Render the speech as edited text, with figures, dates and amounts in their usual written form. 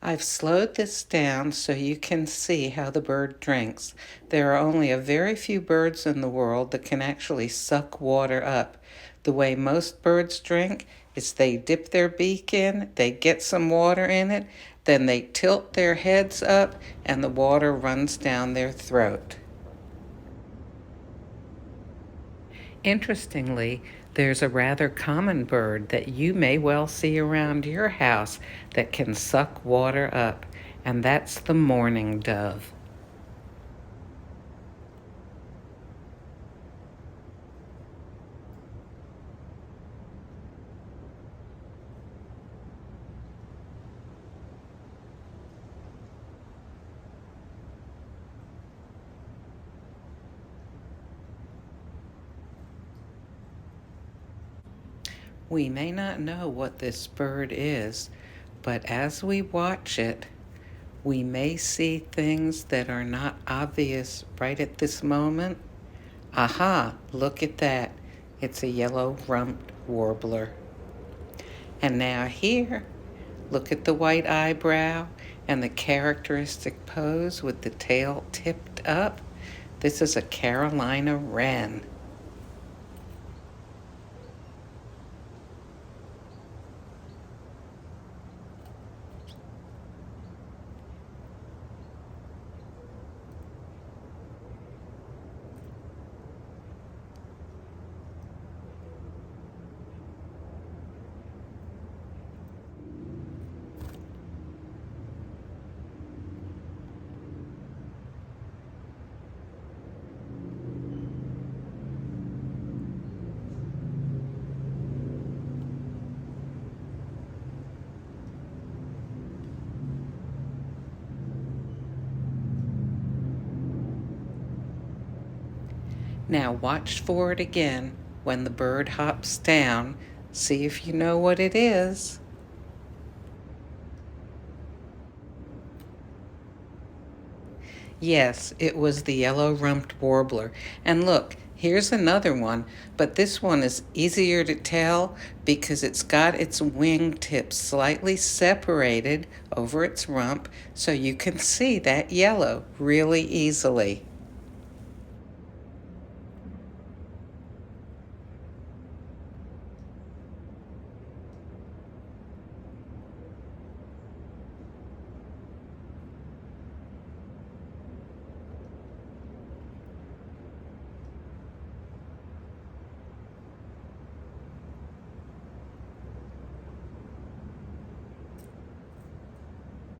I've slowed this down so you can see how the bird drinks. There are only a very few birds in the world that can actually suck water up. The way most birds drink is they dip their beak in, they get some water in it, then they tilt their heads up, and the water runs down their throat. Interestingly, there's a rather common bird that you may well see around your house that can suck water up, and that's the mourning dove. We may not know what this bird is, but as we watch it, we may see things that are not obvious right at this moment. Aha, look at that. It's a yellow-rumped warbler. And now here, look at the white eyebrow and the characteristic pose with the tail tipped up. This is a Carolina wren. Now watch for it again when the bird hops down. See if you know what it is. Yes, it was the yellow-rumped warbler. And look, here's another one, but this one is easier to tell because it's got its wingtips slightly separated over its rump, so you can see that yellow really easily.